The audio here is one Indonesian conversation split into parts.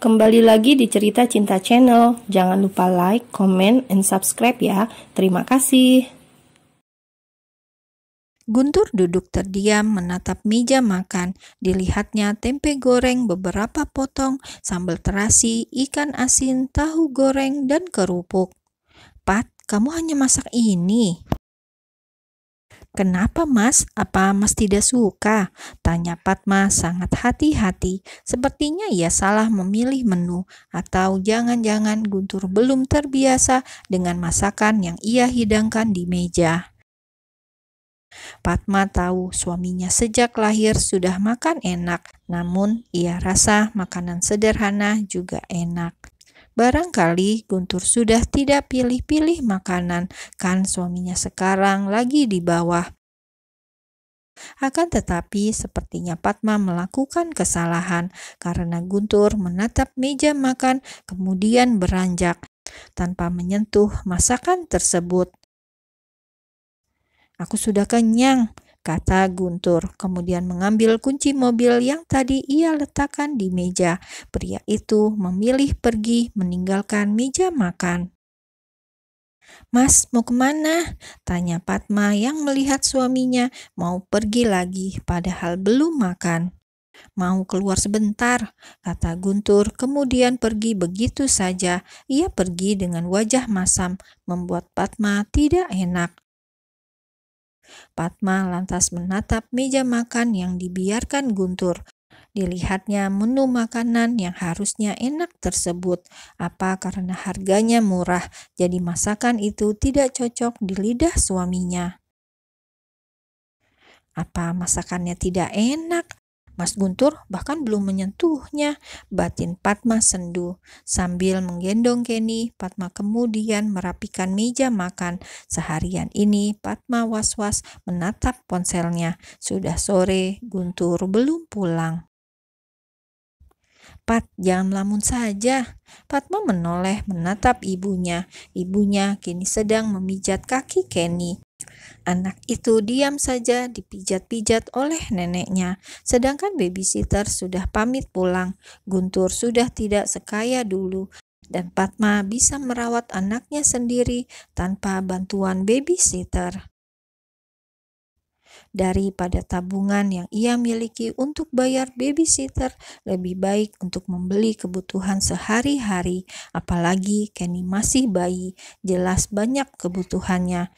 kembali lagi di Cerita Cinta Channel. Jangan lupa like, comment, and subscribe ya. Terima kasih. Guntur duduk terdiam menatap meja makan. Dilihatnya tempe goreng beberapa potong, sambal terasi, ikan asin, tahu goreng, dan kerupuk. "Pat, kamu hanya masak ini?" "Kenapa, Mas? Apa Mas tidak suka?" tanya Padma sangat hati-hati. Sepertinya ia salah memilih menu, atau jangan-jangan Guntur belum terbiasa dengan masakan yang ia hidangkan di meja. Padma tahu suaminya sejak lahir sudah makan enak, namun ia rasa makanan sederhana juga enak. Barangkali Guntur sudah tidak pilih-pilih makanan, kan suaminya sekarang lagi di bawah. Akan tetapi sepertinya Padma melakukan kesalahan karena Guntur menatap meja makan kemudian beranjak tanpa menyentuh masakan tersebut. "Aku sudah kenyang," kata Guntur, kemudian mengambil kunci mobil yang tadi ia letakkan di meja. Pria itu memilih pergi meninggalkan meja makan. "Mas, mau kemana?" tanya Padma yang melihat suaminya mau pergi lagi padahal belum makan. "Mau keluar sebentar," kata Guntur, kemudian pergi begitu saja. Ia pergi dengan wajah masam, membuat Padma tidak enak. Padma lantas menatap meja makan yang dibiarkan Guntur. Dilihatnya menu makanan yang harusnya enak tersebut. Apa karena harganya murah, jadi masakan itu tidak cocok di lidah suaminya? Apa masakannya tidak enak? Mas Guntur bahkan belum menyentuhnya, batin Padma sendu. Sambil menggendong Kenny, Padma kemudian merapikan meja makan. Seharian ini Padma was-was menatap ponselnya. Sudah sore, Guntur belum pulang. "Pat, jangan melamun saja." Padma menoleh menatap ibunya. Ibunya kini sedang memijat kaki Kenny. Anak itu diam saja dipijat-pijat oleh neneknya, sedangkan babysitter sudah pamit pulang. Guntur sudah tidak sekaya dulu, dan Padma bisa merawat anaknya sendiri tanpa bantuan babysitter. Daripada tabungan yang ia miliki untuk bayar babysitter, lebih baik untuk membeli kebutuhan sehari-hari. Apalagi Kenny masih bayi, jelas banyak kebutuhannya.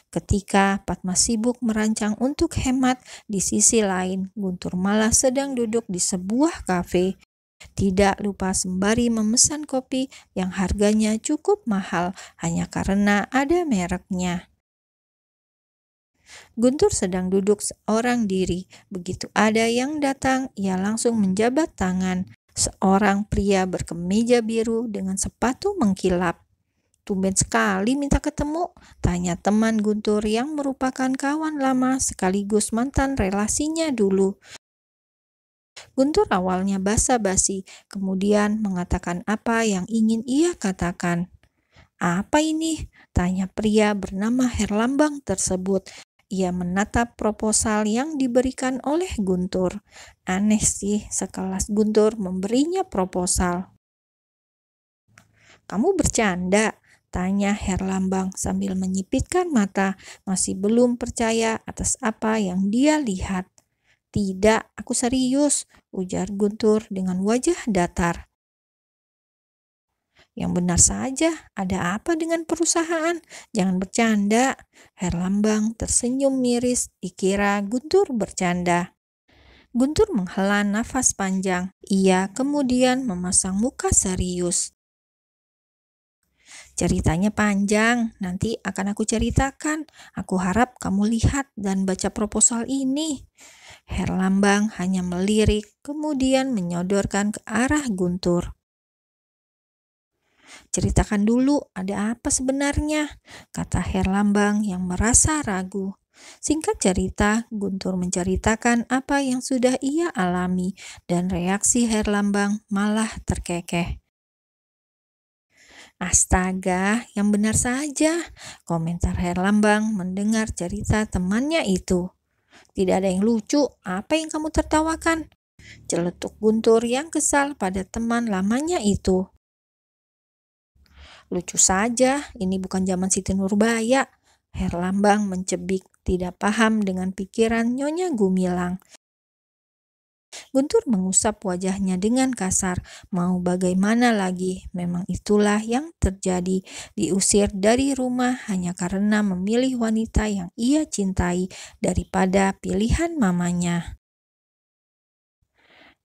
Ketika Padma sibuk merancang untuk hemat, di sisi lain Guntur malah sedang duduk di sebuah kafe. Tidak lupa sembari memesan kopi yang harganya cukup mahal hanya karena ada mereknya. Guntur sedang duduk seorang diri. Begitu ada yang datang, ia langsung menjabat tangan. Seorang pria berkemeja biru dengan sepatu mengkilap. "Tumben sekali minta ketemu," tanya teman Guntur yang merupakan kawan lama sekaligus mantan relasinya dulu. Guntur awalnya basa-basi, kemudian mengatakan apa yang ingin ia katakan. "Apa ini?" tanya pria bernama Herlambang tersebut. Ia menatap proposal yang diberikan oleh Guntur. Aneh sih, sekelas Guntur memberinya proposal. "Kamu bercanda?" tanya Herlambang sambil menyipitkan mata, masih belum percaya atas apa yang dia lihat. "Tidak, aku serius," ujar Guntur dengan wajah datar. "Yang benar saja, ada apa dengan perusahaan? Jangan bercanda." Herlambang tersenyum miris, dikira Guntur bercanda. Guntur menghela nafas panjang. Ia kemudian memasang muka serius. "Ceritanya panjang, nanti akan aku ceritakan. Aku harap kamu lihat dan baca proposal ini." Herlambang hanya melirik, kemudian menyodorkan ke arah Guntur. "Ceritakan dulu, ada apa sebenarnya?" kata Herlambang yang merasa ragu. Singkat cerita, Guntur menceritakan apa yang sudah ia alami, dan reaksi Herlambang malah terkekeh. "Astaga, yang benar saja," komentar Herlambang mendengar cerita temannya itu. "Tidak ada yang lucu, apa yang kamu tertawakan?" Celetuk Guntur yang kesal pada teman lamanya itu. Lucu saja, ini bukan zaman Siti Nurbaya. Herlambang mencebik, tidak paham dengan pikiran Nyonya Gumilang. Guntur mengusap wajahnya dengan kasar. Mau bagaimana lagi, memang itulah yang terjadi. Diusir dari rumah hanya karena memilih wanita yang ia cintai daripada pilihan mamanya.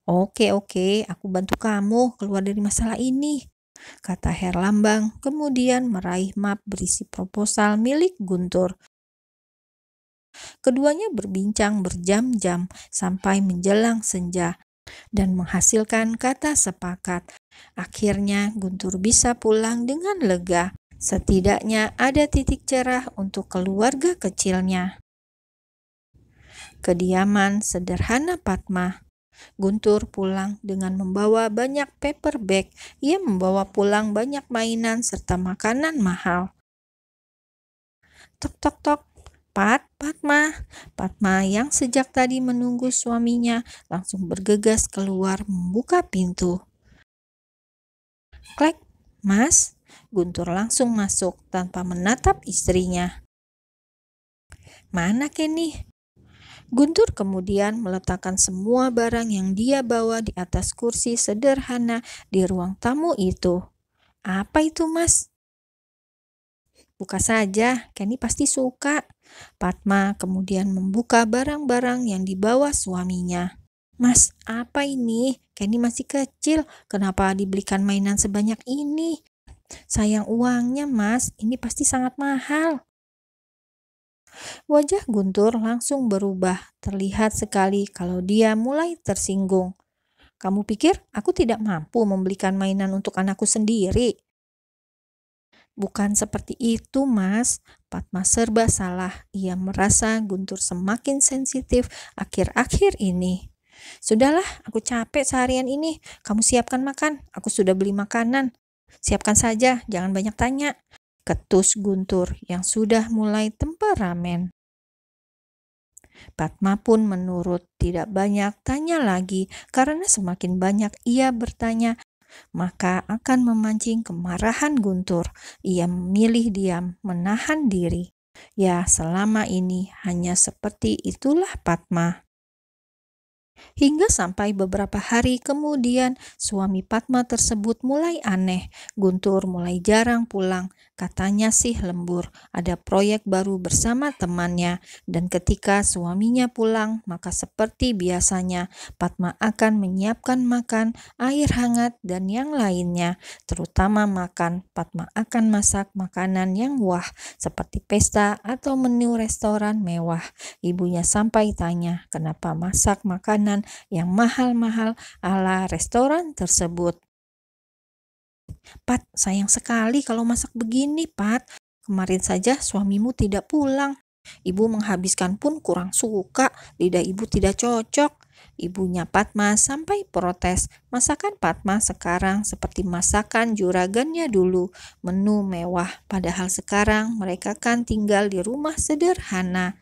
Oke, aku bantu kamu keluar dari masalah ini, kata Herlambang, kemudian meraih map berisi proposal milik Guntur. Keduanya berbincang berjam-jam sampai menjelang senja dan menghasilkan kata sepakat. Akhirnya Guntur bisa pulang dengan lega. Setidaknya ada titik cerah untuk keluarga kecilnya. Kediaman sederhana Padma. Guntur pulang dengan membawa banyak paper bag. Ia membawa pulang banyak mainan serta makanan mahal. Tok tok tok. Padma. Padma yang sejak tadi menunggu suaminya langsung bergegas keluar membuka pintu. Klek, Mas. Guntur langsung masuk tanpa menatap istrinya. Mana Kenny? Guntur kemudian meletakkan semua barang yang dia bawa di atas kursi sederhana di ruang tamu itu. Apa itu, Mas? Buka saja, Kenny pasti suka. Padma kemudian membuka barang-barang yang dibawa suaminya. Mas, apa ini? Kenny masih kecil, kenapa dibelikan mainan sebanyak ini? Sayang uangnya, Mas, ini pasti sangat mahal. Wajah Guntur langsung berubah, terlihat sekali kalau dia mulai tersinggung. Kamu pikir aku tidak mampu membelikan mainan untuk anakku sendiri? Bukan seperti itu, Mas. Padma serba salah. Ia merasa Guntur semakin sensitif akhir-akhir ini. Sudahlah, aku capek seharian ini. Kamu siapkan makan. Aku sudah beli makanan. Siapkan saja, jangan banyak tanya. Ketus Guntur yang sudah mulai temperamen. Padma pun menurut, tidak banyak tanya lagi karena semakin banyak ia bertanya, maka akan memancing kemarahan Guntur. Ia memilih diam, menahan diri. Ya, selama ini hanya seperti itulah Padma. Hingga sampai beberapa hari kemudian, suami Padma tersebut mulai aneh. Guntur mulai jarang pulang. Katanya sih lembur, ada proyek baru bersama temannya. Dan ketika suaminya pulang, maka seperti biasanya, Padma akan menyiapkan makan, air hangat, dan yang lainnya. Terutama makan, Padma akan masak makanan yang wah, seperti pesta atau menu restoran mewah. Ibunya sampai tanya, kenapa masak makanan yang mahal-mahal ala restoran tersebut. Pat, sayang sekali kalau masak begini, Pat. Kemarin saja suamimu tidak pulang. Ibu menghabiskan pun kurang suka, lidah ibu tidak cocok. Ibunya Padma sampai protes. Masakan Padma sekarang seperti masakan juragannya dulu, menu mewah. Padahal sekarang mereka kan tinggal di rumah sederhana.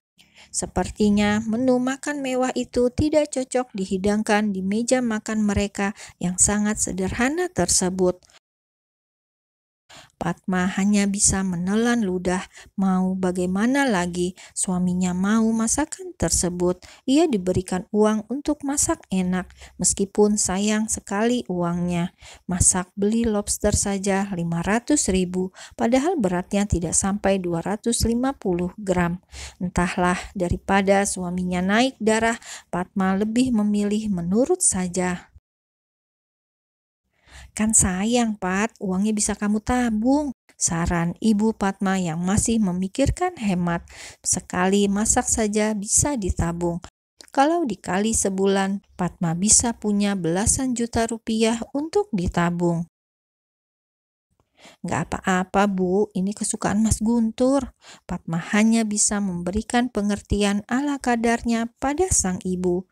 Sepertinya menu makan mewah itu tidak cocok dihidangkan di meja makan mereka yang sangat sederhana tersebut. Padma hanya bisa menelan ludah. Mau bagaimana lagi? Suaminya mau masakan tersebut. Ia diberikan uang untuk masak enak, meskipun sayang sekali uangnya. Masak beli lobster saja 500.000, padahal beratnya tidak sampai 250 gram. Entahlah, daripada suaminya naik darah, Padma lebih memilih menurut saja. Kan sayang, Pat, uangnya bisa kamu tabung. Saran Ibu Padma yang masih memikirkan hemat. Sekali masak saja bisa ditabung. Kalau dikali sebulan, Padma bisa punya belasan juta rupiah untuk ditabung. Nggak apa-apa, Bu, ini kesukaan Mas Guntur. Padma hanya bisa memberikan pengertian ala kadarnya pada sang ibu.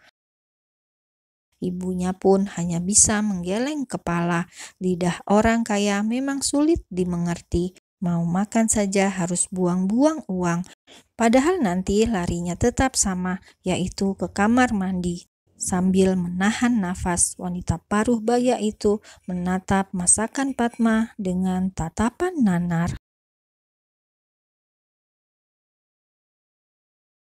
Ibunya pun hanya bisa menggeleng kepala. Lidah orang kaya memang sulit dimengerti. Mau makan saja harus buang-buang uang. Padahal nanti larinya tetap sama, yaitu ke kamar mandi. Sambil menahan nafas, wanita paruh baya itu menatap masakan Padma dengan tatapan nanar.